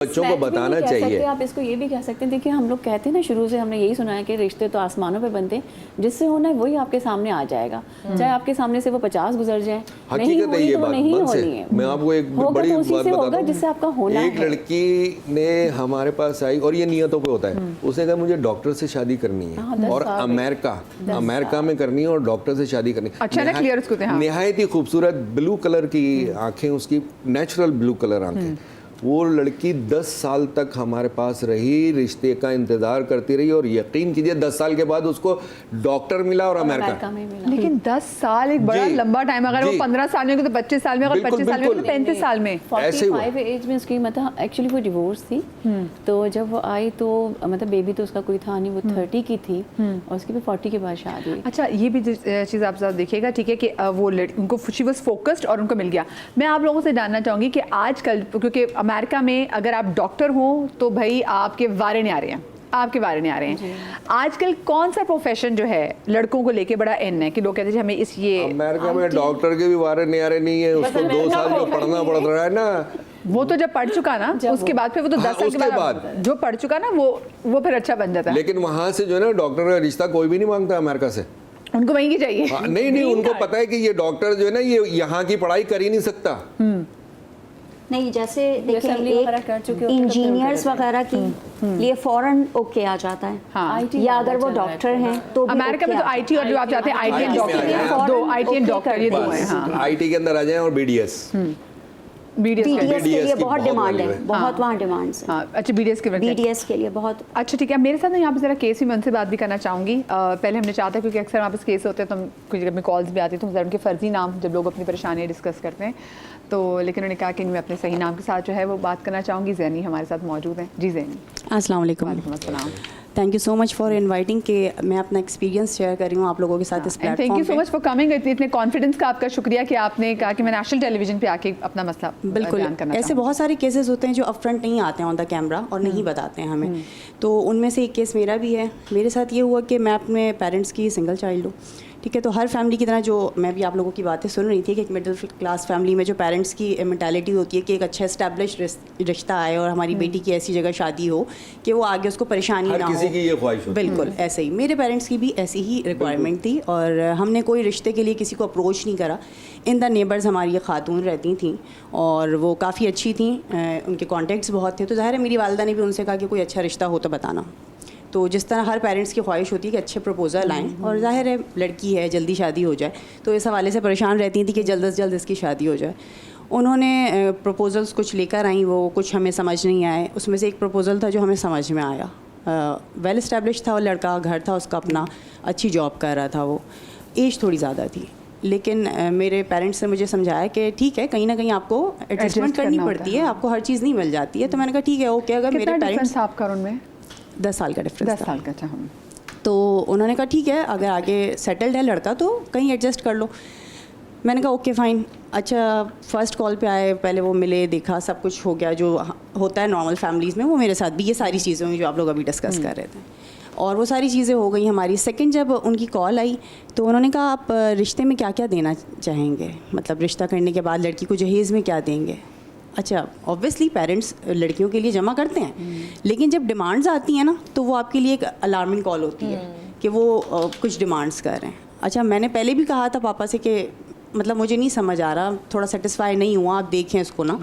बच्चों को बताना चाहिए। आप इसको ये भी कह सकते हैं, देखिए हम लोग कहते हैं ना, शुरू से हमने यही सुना है कि रिश्ते तो आसमानों पे बनते हैं, जिससे होना है वही आपके सामने आ जाएगा, चाहे आपके सामने से वो 50 गुजर जाए, नहीं होनी तो वो नहीं होनी है। मैं आपको एक बड़ी बात बताता हूं, जिससे आपका होना है। एक लड़की ने हमारे पास आई और ये नियतों पे होता है, उसने कहा मुझे डॉक्टर से शादी करनी है और अमेरिका में करनी है और डॉक्टर से शादी करनी है। अच्छा ना, क्लियर उसको थे। निहायत ही खूबसूरत ब्लू कलर की आंखें, उसकी नेचुरल ब्लू कलर आंखें। वो लड़की 10 साल तक हमारे पास रही, रिश्ते का इंतजार करती रही और यकीन कीजिए 10 साल के बाद उसको डॉक्टर मिला और अमेरिका में मिला। लेकिन 10 साल एक बड़ा लंबा टाइम, अगर वो 15 साल में तो 25 साल में, अगर 25 साल में तो 35 साल में, 45 एज में उसकी मतलब एक्चुअली वो डिवोर्स थी। तो जब वो आई तो मतलब बेबी तो उसका कोई था नहीं, वो 30 की थी और उसकी भी 40 के बाद शादी हुई। अच्छा, ये भी चीज़ आप साथ देखिएगा, ठीक है, कि वो उनको शी वाज फोकस्ड और उनको मिल गया। मैं आप लोगों से जानना चाहूँगी कि आजकल, क्योंकि अमेरिका में अगर आप डॉक्टर हो तो भाई आपके वारे नहीं आ रहे हैं, आपके बारे में आ रहे हैं। आजकल कौन सा प्रोफेशन जो है लड़कों को लेके बड़ा इन है कि लोग कहते हैं हमें इस ये अमेरिका में डॉक्टर के भी वारे नहीं आ रहे, नहीं है उसको 2 साल जो पढ़ना पड़ रहा है ना, वो तो जब पढ़ चुका ना उसके बाद फिर वो तो 10 साल के बाद जो पढ़ चुका ना वो फिर अच्छा बन जाता है। लेकिन वहां से जो है ना डॉक्टर का रिश्ता कोई भी नहीं मांगता अमेरिका से, उनको वहीं की चाहिए। नहीं उनको पता है कि ये डॉक्टर जो है ना ये यहाँ की पढ़ाई कर ही नहीं सकता। नहीं, जैसे देखिए इंजीनियर्स वगैरह की लिए फॉरेन ओके आ जाता है। हाँ। या अगर वो डॉक्टर हैं तो अमेरिका में तो आईटी और जो आप चाहते हैं आईटी एंड डॉक्टर, दो आईटी एंड डॉक्टर ये दो हैं। हाँ, आईटी के अंदर आ जाएं और बीडीएस बीडीएस के लिए बहुत डिमांड है, बहुत वहाँ डिमांड्स है। अच्छा, बीडीएस के लिए बहुत अच्छा। ठीक है, मेरे साथ ना यहाँ पे जरा केस भी, मैं उनसे बात भी करना चाहूँगी। पहले हमने चाहता है, क्योंकि अक्सर वहाँ पे केस होते हैं तो हम कुछ जब कॉल्स भी आती है तो उनके फ़र्जी नाम जब लोग अपनी परेशानियाँ डिस्कस करते हैं, तो लेकिन उन्होंने कहा कि मैं अपने सही नाम के साथ जो है वो बात करना चाहूँगी। ज़ैनी हमारे साथ मौजूद हैं। जी ज़ैनी, अस्सलाम वालेकुम। वालेकुम अस्सलाम। Thank you so much for inviting, कि मैं अपना एक्सपीरियंस शेयर कर रही हूँ आप लोगों के साथ इस प्लेटफॉर्म पे। Thank you so much for coming. इतने कॉन्फिडेंस का आपका शुक्रिया कि आपने कहा कि मैं नेशनल टेलीविजन पे आके अपना मसला बिल्कुल बयान करना। ऐसे बहुत सारे केसेस होते हैं जो अपफ्रंट नहीं आते हैं ऑन द कैमरा और नहीं बताते हैं हमें, तो उनमें से एक केस मेरा भी है। मेरे साथ ये हुआ कि मैं अपने पेरेंट्स की सिंगल चाइल्ड हूँ, ठीक है। तो हर फैमिली की तरह जो मैं भी आप लोगों की बातें सुन रही थी कि एक मिडिल क्लास फैमिली में जो पेरेंट्स की मेंटालिटी होती है कि एक अच्छा एस्टैब्लिश रिश्ता आए और हमारी बेटी की ऐसी जगह शादी हो कि वो आगे उसको परेशानी ना हो, किसी की ये ख्वाहिश होती है। बिल्कुल ऐसे ही मेरे पेरेंट्स की भी ऐसी ही रिक्वायरमेंट थी और हमने कोई रिश्ते के लिए किसी को अप्रोच नहीं करा। इन द नेबर्स हमारी ये खातून रहती थी और वो काफ़ी अच्छी थी, उनके कॉन्टेक्ट्स बहुत थे, तो ज़ाहिर है मेरी वालिदा ने भी उनसे कहा कि कोई अच्छा रिश्ता हो तो बताना। तो जिस तरह हर पेरेंट्स की ख्वाहिश होती है कि अच्छे प्रपोज़ल आएँ और ज़ाहिर है लड़की है जल्दी शादी हो जाए, तो इस हवाले से परेशान रहती थी कि जल्द से जल्द इसकी शादी हो जाए। उन्होंने प्रपोज़ल्स कुछ लेकर आई, वो कुछ हमें समझ नहीं आए। उसमें से एक प्रपोज़ल था जो हमें समझ में आया। वेल इस्टेब्लिश था वो लड़का, घर था उसका अपना, अच्छी जॉब कर रहा था, वो एज थोड़ी ज़्यादा थी, लेकिन मेरे पेरेंट्स ने मुझे समझाया कि ठीक है कहीं ना कहीं आपको एडजस्टमेंट करनी पड़ती है, आपको हर चीज़ नहीं मिल जाती है। तो मैंने कहा ठीक है ओके। अगर मेरे पेरेंट्स, आपका उनमें 10 साल का डिफरेंस, 10 साल का था। तो उन्होंने कहा ठीक है अगर आगे सेटल्ड है लड़का तो कहीं एडजस्ट कर लो। मैंने कहा ओके फ़ाइन। अच्छा, फ़र्स्ट कॉल पे आए, पहले वो मिले, देखा, सब कुछ हो गया जो होता है नॉर्मल फैमिलीज़ में, वो मेरे साथ भी ये सारी चीज़ें हुई जो आप लोग अभी डिस्कस कर रहे थे और वो सारी चीज़ें हो गई हमारी। सेकंड जब उनकी कॉल आई तो उन्होंने कहा आप रिश्ते में क्या क्या देना चाहेंगे, मतलब रिश्ता करने के बाद लड़की को जहेज़ में क्या देंगे। अच्छा, ऑब्वियसली पेरेंट्स लड़कियों के लिए जमा करते हैं, लेकिन जब डिमांड्स आती हैं ना तो वो आपके लिए एक अलार्मिंग कॉल होती है कि वो कुछ डिमांड्स कर रहे हैं। अच्छा, मैंने पहले भी कहा था पापा से कि मतलब मुझे नहीं समझ आ रहा, थोड़ा सेटिस्फाई नहीं हुआ, आप देखें इसको ना।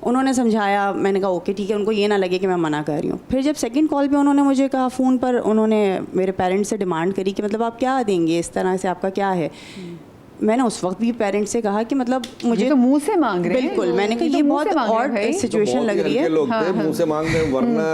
उन्होंने समझाया, मैंने कहा ओके ठीक है, उनको ये ना लगे कि मैं मना कर रही हूँ। फिर जब सेकंड कॉल पे उन्होंने मुझे कहा, फ़ोन पर उन्होंने मेरे पेरेंट्स से डिमांड करी कि मतलब आप क्या देंगे, इस तरह से आपका क्या है। मैंने उस वक्त भी पेरेंट्स से कहा कि मतलब मुझे तो मुंह से मांग रहे हैं। बिल्कुल, मैंने कहा ये बहुत ऑड सिचुएशन लग रही है। लोग थे मुंह से मांग रहे हैं, वरना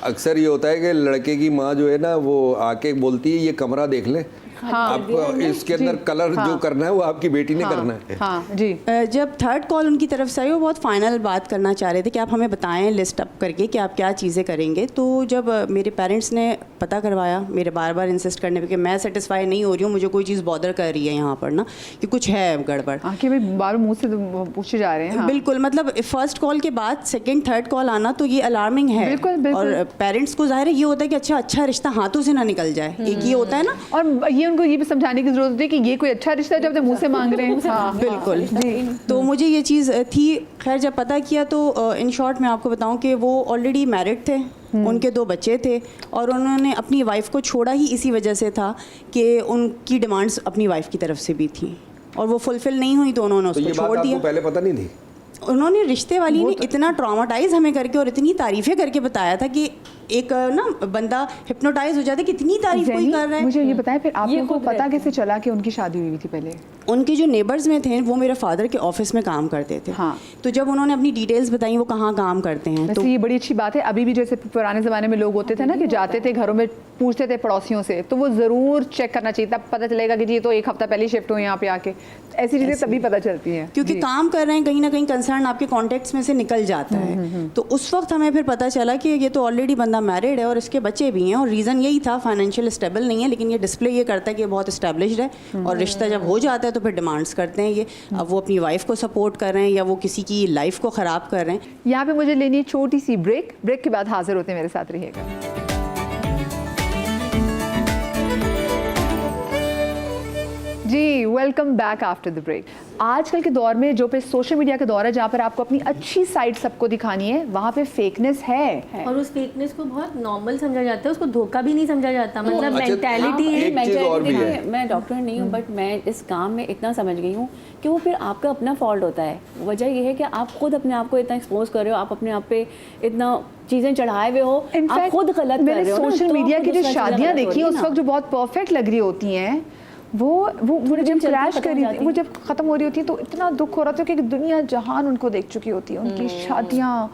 अक्सर ये होता है कि लड़के की माँ जो है ना वो आके बोलती है ये कमरा देख लें, आपको इसके अंदर कलर जो करना है वो आपकी बेटी ने करना है। हाँ जी। जब थर्ड कॉल उनकी तरफ से आई वो बहुत फाइनल बात करना चाह रहे थे कि आप हमें बताएं लिस्ट अप करके कि आप क्या चीज़ें करेंगे। तो जब मेरे पेरेंट्स ने पता करवाया, मेरे बार बार इंसिस्ट करने पे कि मैं सेटिस्फाई नहीं हो रही हूँ, मुझे कोई चीज़ बॉदर कर रही है यहाँ पर ना, कि कुछ है गड़बड़। कि भाई बार मुँह से पूछे जा रहे हैं। हाँ। बिल्कुल, मतलब फर्स्ट कॉल के बाद सेकेंड थर्ड कॉल आना तो ये अलार्मिंग है। बिल्कुल। और पेरेंट्स को ज़ाहिर है ये होता है कि अच्छा रिश्ता हाथों से ना निकल जाए, एक ये होता है ना। और ये उनको ये भी समझाने की जरूरत होती है कि ये कोई अच्छा रिश्ता है जब मुंह से मांग रहे हैं। हाँ बिल्कुल तो मुझे ये चीज़ थी। खैर जब पता किया तो इन शॉर्ट मैं आपको बताऊं कि वो ऑलरेडी मैरिड थे, उनके 2 बच्चे थे और उन्होंने अपनी वाइफ को छोड़ा ही इसी वजह से था कि उनकी डिमांड्स अपनी वाइफ की तरफ से भी थी और वो फुलफिल नहीं हुई तो उन्होंने तो उसको ये बात छोड़ दिया। आपको पहले पता नहीं थी? उन्होंने रिश्ते वाली ने इतना ट्रॉमाटाइज हमें करके और इतनी तारीफ़ें करके बताया था कि एक ना बंदा हिप्नोटाइज हो जाता है, कितनी तारीफ कोई कर रहा है। मुझे ये बताएं फिर आप लोगों को पता कैसे चला कि उनकी शादी हुई थी? पहले उनके जो नेबर्स में थे वो मेरे फादर के ऑफिस में काम करते थे। हाँ। तो जब उन्होंने अपनी डिटेल्स बताई वो कहाँ काम करते हैं वैसे तो ये बड़ी अच्छी बात है। अभी भी जैसे पुराने ज़माने में लोग होते थे ना कि जाते थे घरों में पूछते थे पड़ोसियों से, तो वो ज़रूर चेक करना चाहिए, तब पता चलेगा कि जी ये तो एक हफ्ता पहले शिफ्ट हुए यहाँ पे आके। ऐसी चीज़ें तभी पता चलती हैं क्योंकि जी। काम कर रहे हैं कहीं ना कहीं कंसर्न आपके कॉन्टेक्ट्स में से निकल जाता है। तो उस वक्त हमें फिर पता चला कि ये तो ऑलरेडी बंदा मैरिड है और इसके बच्चे भी हैं और रीज़न यही था फाइनेंशियल स्टेबल नहीं है, लेकिन ये डिस्प्ले ये करता है कि ये बहुत इस्टेब्लिश्ड है और रिश्ता जब हो जाता है तो फिर डिमांड्स करते हैं ये। अब वो अपनी वाइफ को सपोर्ट कर रहे हैं या वो किसी की लाइफ को ख़राब कर रहे हैं। यहाँ पे मुझे लेनी है छोटी सी ब्रेक के बाद हाजिर होते हैं, मेरे साथ रहिएगा। जी welcome back after the break. आजकल के दौर में जो पे सोशल मीडिया का दौर है जहाँ पर आपको अपनी अच्छी साइड सबको दिखानी है, वहाँ पे फेकनेस है और उस फेकनेस को बहुत नॉर्मल समझा जाता है, उसको धोखा भी नहीं समझा जाता। मतलब अच्छा, मेंटालिटी एक चीज़ और भी है। मैं डॉक्टर नहीं हूँ बट मैं इस काम में इतना समझ गई हूँ कि वो फिर आपका अपना फॉल्ट होता है। वजह ये है कि आप खुद अपने आप को इतना एक्सपोज कर रहे हो, आप अपने आप पे इतना चीजें चढ़ाए हुए हो, आप खुद गलत कर रहे हो। सोशल मीडिया की जो शादियाँ देखी उस वक्त जो बहुत परफेक्ट लग रही होती हैं वो जब क्रैश करी, वो जब ख़त्म हो रही होती है तो इतना दुख हो रहा था क्योंकि दुनिया जहान उनको देख चुकी होती है, उनकी शादियाँ,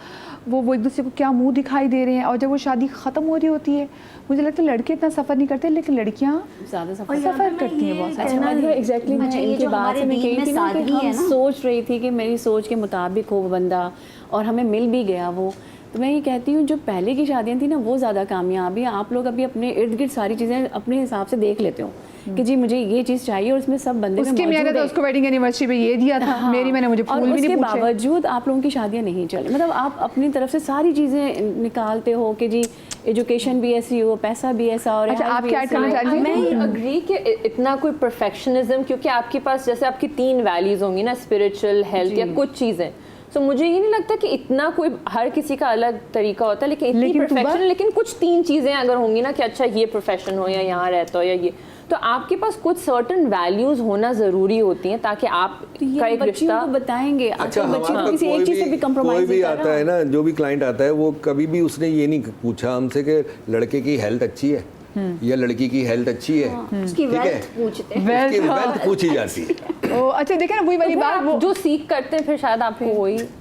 वो एक दूसरे को क्या मुंह दिखाई दे रहे हैं। और जब वो शादी ख़त्म हो रही होती है, मुझे लगता है लड़के इतना सफ़र नहीं करते लेकिन लड़कियाँ ज़्यादा सफ़र करती हैं बहुत। अच्छा एग्जैक्टली मैं इनके बाद से मैं कही थी ना कि हम सोच रही थी कि मेरी सोच के मुताबिक हो वो बंदा और हमें मिल भी गया वो। तो मैं ये कहती हूँ जो पहले की शादियाँ थी ना वो ज़्यादा कामयाब है। आप लोग अभी अपने इर्द गिर्द सारी चीज़ें अपने हिसाब से देख लेते हो कि जी मुझे ये चीज़ चाहिए और उसमें सब बंदे उसके मैंने तो उसको वेडिंग एनिवर्सरी पे ये दिया था। हाँ, मेरी मैंने मुझे फूल भी नहीं पूछे। बावजूद आप लोगों की शादियाँ नहीं चली। मतलब आप अपनी तरफ से सारी चीज़ें निकालते हो कि जी एजुकेशन भी ऐसी हो, पैसा भी ऐसा और। अच्छा आप क्या ऐड करना चाहती हैं? मैं अग्री कि इतना कोई परफेक्शनिज्म, क्योंकि आपके पास जैसे आपकी 3 वैल्यूज होंगी ना, स्पिरिचुअल, हेल्थ या कुछ चीज़ें, तो मुझे ये नहीं लगता कि इतना कोई, हर किसी का अलग तरीका होता है, लेकिन इतनी परफेक्शन, लेकिन कुछ 3 चीज़ें अगर होंगी ना कि अच्छा ये प्रोफेशन हो या यहाँ रहता हो या ये, तो आपके पास कुछ सर्टेन वैल्यूज होना ज़रूरी होती हैं ताकि आप का एक रिश्ता बताएंगे। अच्छा बच्चे हमारा तो किसी एक चीज़ से भी कंप्रोमाइज कोई भी नहीं कर आता रहा। है ना, जो भी क्लाइंट आता है वो कभी भी उसने ये नहीं पूछा हमसे कि लड़के की हेल्थ अच्छी है या लड़की की हेल्थ अच्छी है, उसकी ठीक है, वेल्थ पूछते हैं। उसकी वेल्थ पूछी जाती है। ओ अच्छा देखें ना वही वाली बात, वो जो सीख करते हैं फिर शायद आपको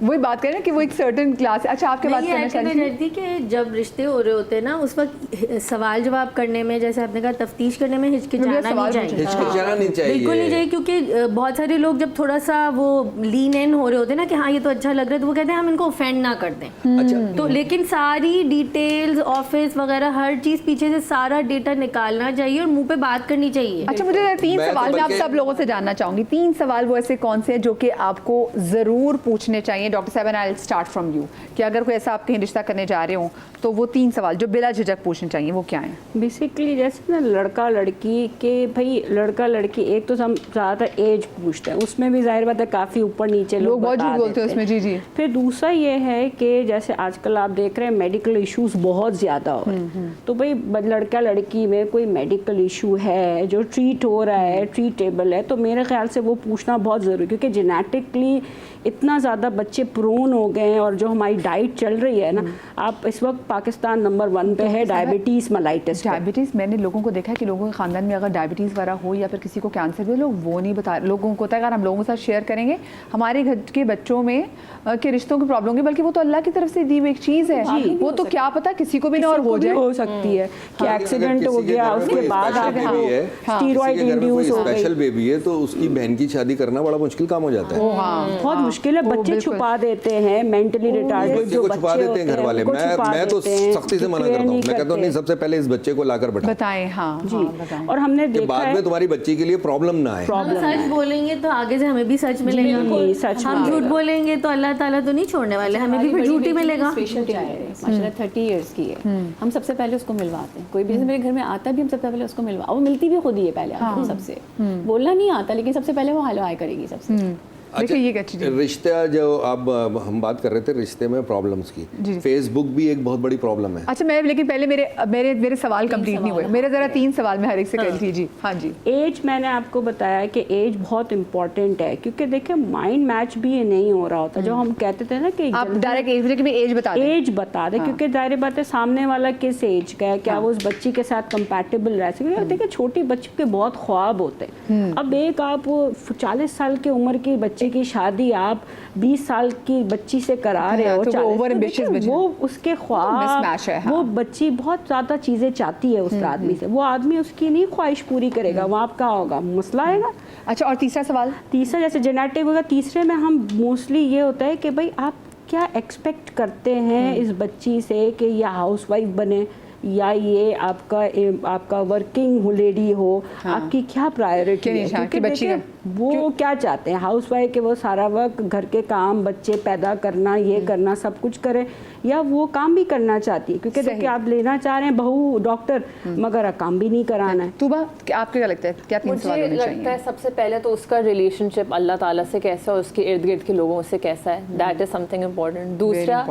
वही बात करें ना कि वो एक सर्टेन क्लास है। अच्छा आपके बात मैं ये करना ऐड करना चाहिए चाहती कि जब रिश्ते हो रहे होते हैं ना उस वक्त सवाल जवाब करने में, जैसे आपने कहा तफ्तीश करने में हिचकिचाना नहीं चाहिए। हिचकिचाना नहीं चाहिए, बिल्कुल नहीं चाहिए, क्योंकि बहुत सारे लोग जब थोड़ा सा वो लीन इन हो रहे होते हैं ना कि हाँ ये तो अच्छा लग रहा है, तो वो कहते हैं हम इनको ऑफेंड ना कर दें। अच्छा तो लेकिन सारी डिटेल्स, ऑफिस वगैरह हर चीज़ पीछे से सारा डेटा निकालना चाहिए और मुंह पे बात करनी चाहिए। अच्छा मुझे 3 मैं तो सवाल मैं आप बल्कि- सब लोगों से जानना चाहूंगी। 3 सवाल वो ऐसे कौन से हैं जो कि आपको ज़रूर पूछने चाहिए? डॉक्टर साहब and I will start from you कि अगर कोई ऐसा आप कहीं रिश्ता करने जा रहे हो तो वो 3 सवाल जो बिला झिझक पूछने चाहिए वो क्या हैं? बेसिकली जैसे ना लड़का लड़की के, भाई लड़का लड़की एक तो हम ज़्यादातर एज पूछते हैं, उसमें भी जाहिर बात है काफ़ी ऊपर नीचे लोग बहुत बता झूठ बोलते हैं देते उसमें। जी जी। फिर दूसरा ये है कि जैसे आजकल आप देख रहे हैं मेडिकल इश्यूज बहुत ज़्यादा हो रहे हैं, तो भाई लड़का लड़की में कोई मेडिकल इशू है जो ट्रीट हो रहा है, ट्रीटेबल है, तो मेरे ख्याल से वो पूछना बहुत ज़रूरी, क्योंकि जेनेटिकली इतना ज़्यादा बच्चे प्रोन हो गए हैं और जो हमारी डाइट चल रही है ना, आप इस वक्त पाकिस्तान नंबर 1 पे है डायबिटीज़ मेलाइटिस। डायबिटीज़ मैंने लोगों को देखा है कि लोगों के ख़ानदान में अगर डायबिटीज़ वगैरह हो या फिर किसी को कैंसर भी हो, लोग वो नहीं बता, लोगों को होता है अगर हम लोगों के साथ शेयर करेंगे हमारे घर के बच्चों में के रिश्तों की प्रॉब्लम होगी, बल्कि वो तो अल्लाह की तरफ से दी हुई एक चीज़ है, वो तो क्या पता किसी को भी ना और हो जाए, हो सकती है कि एक्सीडेंट हो गया उसके बाद आपको स्टीरॉइड इंड्यूस हो गई, स्पेशल बेबी है तो उसकी बहन की शादी करना बड़ा मुश्किल काम हो जाता है। बहुत मुश्किल है। बच्चे छुपा देते हैं, मेंटली रिटार्डेड बच्चे को छुपा देते हैं घर वाले। मैं तो सख्ती से मना करता हूँ, मैं कहता हूँ नहीं, सबसे पहले इस बच्चे को लाकर बताएं। हाँ जी। और हमने देखा बाद में तुम्हारी बच्ची के लिए प्रॉब्लम ना आए। हम सच बोलेंगे तो आगे से हमें भी सच मिलेगा, सच हम झूठ बोलेंगे तो अल्लाह ताला तो नहीं छोड़ने वाले, हमें भी फिर झूठ ही मिलेगा। माशाल्लाह 30 इयर्स की है, हम सबसे पहले उसको मिलवाते हैं। कोई भी मेरे घर में आता भी हम सबसे पहले उसको मिलवा, वो मिलती भी खुद ही है पहले आके सबसे, बोलना नहीं आता लेकिन सबसे पहले वो हेलो हाय करेगी सबसे। देखिए ये अच्छी चीज़। रिश्ता जो अब हम बात कर रहे थे रिश्ते में प्रॉब्लम्स की, फेसबुक भी एक बहुत बड़ी प्रॉब्लम है। अच्छा मैं लेकिन पहले मेरे सवाल कंप्लीट नहीं हुए, मेरे ज़रा 3 सवाल में हर एक से कर लीजिए। हाँ जी, एज मैंने आपको बताया कि एज बहुत इंपॉर्टेंट है, क्योंकि देखिए माइंड मैच भी ये नहीं हो रहा होता। जो हम कहते थे ना कि आप डायरेक्ट एज बता दें। एज बता दे, क्योंकि जाहिर बात है सामने वाला किस एज का है, क्या वो उस बच्ची के साथ कंपैटिबल रह सके। देखिए छोटी बच्ची के बहुत ख्वाब होते हैं। अब एक आप 40 साल की उम्र की बच्चे की शादी आप 20 साल की बच्ची से करा रहे हो, तो ओवर एम्बिशियस बच्ची, वो उसके ख्वाब, वो बच्ची बहुत ज़्यादा चीज़ें चाहती है उस आदमी से, वो आदमी उसकी नहीं ख्वाहिश पूरी करेगा, वहाँ क्या होगा, मसला आएगा। अच्छा, और तीसरा सवाल? तीसरा जैसे जेनेटिक होगा, तीसरे में हम मोस्टली ये होता है कि भाई आप क्या एक्सपेक्ट करते हैं इस बच्ची से कि यह हाउसवाइफ बने या ये आपका वर्किंग लेडी हो। आपकी क्या प्रायोरिटी है, क्योंकि बच्ची वो क्या चाहते हैं हाउसवाइफ के वो सारा वक्त घर के काम, बच्चे पैदा करना, ये करना, सब कुछ करे, या वो काम भी करना चाहती है, क्योंकि देखिए आप लेना चाह रहे हैं बहू डॉक्टर, मगर काम भी नहीं कराना है। तुबा आपको क्या लगता है, क्या 3 सवाल होने चाहिए? लगता है सबसे पहले तो उसका रिलेशनशिप अल्लाह ताला से कैसा है, उसके इर्द गिर्द के लोगों से कैसा है, दैट इज समथिंग इम्पोर्टेंट। दूसरा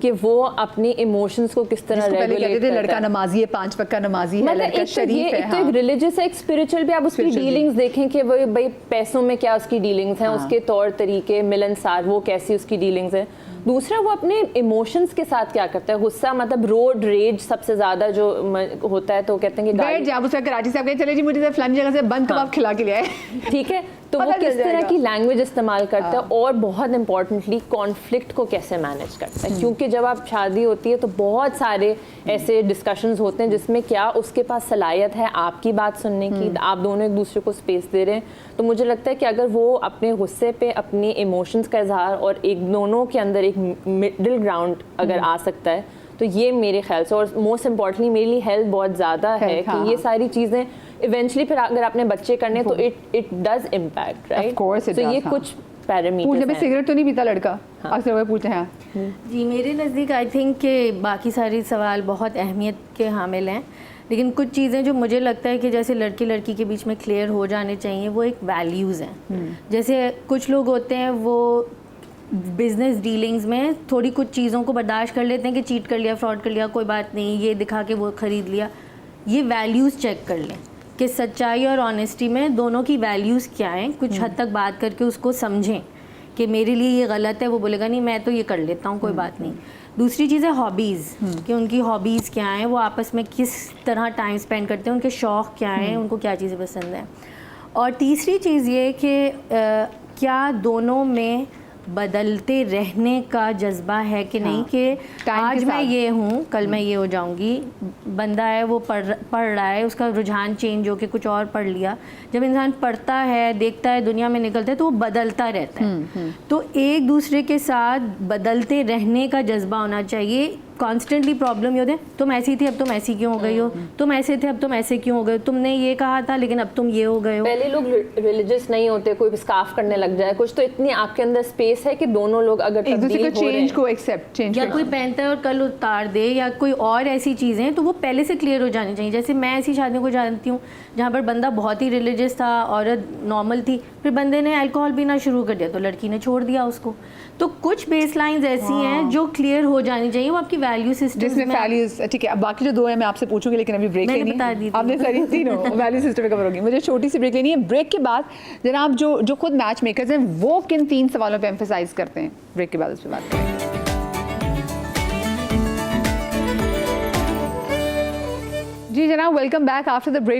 कि वो अपनी इमोशंस को किस तरह रेगुलेट करता है। लड़का नमाजी है, 5 वक्त का नमाजी है, लड़का शरीफ है, एक रिलीजियस है, एक स्पिरिचुअल भी। आप उसकी डीलिंग्स देखें कि वो भाई पैसों में क्या उसकी डीलिंग्स हैं, उसके तौर तरीके मिलनसार वो कैसी उसकी डीलिंग्स है। दूसरा वो अपने इमोशंस के साथ क्या करता है, गुस्सा मतलब रोड रेज सबसे ज्यादा जो होता है, तो कहते हैं कि बैठ जा, उसका कराची से आप कहें चले जी मुझे फलानी जगह से बंद कबाब खिला के ले आए, ठीक है, तो वो किस तरह की लैंग्वेज इस्तेमाल करता है, और बहुत इंपॉर्टेंटली कॉन्फ्लिक्ट को कैसे मैनेज करता है। क्योंकि जब आप शादी होती है तो बहुत सारे ऐसे डिस्कशंस होते हैं जिसमें क्या उसके पास सलाहियत है आपकी बात सुनने की, आप दोनों एक दूसरे को स्पेस दे रहे हैं। तो मुझे लगता है कि अगर वो अपने गुस्से पे अपने इमोशंस का इजहार और एक दोनों के अंदर एक मिडिल ग्राउंड अगर आ सकता है, तो ये मेरे ख्याल से, और मोस्ट इम्पॉर्टेंटली मेरे लिए हेल्थ बहुत ज़्यादा है कि ये सारी चीज़ें इवेंचुअली फिर अगर आपने बच्चे करने तो इट डज इम्पैक्ट, राइट। तो ये कुछ पैरामीटर्स हैं। सिगरेट तो नहीं पीता लड़का, अक्सर वो पूछते हैं। जी मेरे नज़दीक आई थिंक कि बाकी सारे सवाल बहुत अहमियत के हामिल हैं, लेकिन कुछ चीज़ें जो मुझे लगता है कि जैसे लड़की लड़की के बीच में क्लियर हो जाने चाहिए, वो एक वैल्यूज़ हैं। जैसे कुछ लोग होते हैं वो बिजनेस डीलिंग्स में थोड़ी कुछ चीज़ों को बर्दाश्त कर लेते हैं कि चीट कर लिया, फ्रॉड कर लिया, कोई बात नहीं, ये दिखा के वो ख़रीद लिया। ये वैल्यूज़ चेक कर लें कि सच्चाई और ऑनेस्टी में दोनों की वैल्यूज़ क्या हैं, कुछ हद तक बात करके उसको समझें कि मेरे लिए ये गलत है, वो बोलेगा नहीं मैं तो ये कर लेता हूँ, कोई बात नहीं। दूसरी चीज़ है हॉबीज़, कि उनकी हॉबीज़ क्या हैं, वो आपस में किस तरह टाइम स्पेंड करते हैं, उनके शौक़ क्या हैं, उनको क्या चीज़ें पसंद हैं। और तीसरी चीज़ ये कि क्या दोनों में बदलते रहने का जज्बा है कि नहीं, कि आज मैं ये हूँ कल मैं ये हो जाऊँगी। बंदा है वो पढ़ रहा है, उसका रुझान चेंज हो के कुछ और पढ़ लिया। जब इंसान पढ़ता है, देखता है, दुनिया में निकलता है, तो वो बदलता रहता है। तो एक दूसरे के साथ बदलते रहने का जज्बा होना चाहिए। कॉन्स्टेंटली प्रॉब्लम ये होते हैं, तुम ऐसी थी अब तुम ऐसी क्यों हो गई हो, तुम ऐसे थे अब तुम ऐसे क्यों हो गए हो, तुमने ये कहा था लेकिन अब तुम ये हो गए हो। पहले लोग रिलीजियस नहीं होते, कोई स्कार्फ करने लग जाए कुछ, तो इतनी आपके अंदर स्पेस है कि दोनों लोग अगर एक दूसरे को चेंज को एक्सेप्ट या कोई पहनता है और कल उतार दे, या कोई और ऐसी चीज़ें, तो वो पहले से क्लियर हो जानी चाहिए। जैसे मैं ऐसी शादियों को जानती हूँ जहाँ पर बंदा बहुत ही रिलीजियस था, औरत नॉर्मल थी, फिर बंदे ने अल्कोहल पीना शुरू कर दिया तो लड़की ने छोड़ दिया उसको। तो कुछ बेसलाइंस ऐसी हैं जो क्लियर हो जानी चाहिए, वो आपकी वैल्यू सिस्टम में वैल्यूज। ठीक है, अब बाकी जो 2 है मैं आपसे पूछूंगी, लेकिन अभी ब्रेक लेनी है। आपने सारी तीनों वैल्यू सिस्टम में कवर होगी, मुझे छोटी सी ब्रेक लेनी है। ब्रेक के बाद जनाब जो खुद मैच मेकर्स हैं वो किन 3 सवालों पे एम्फसाइज करते हैं, ब्रेक के बाद उस पर बात करेंगे। जी जनाब, welcome back after the break.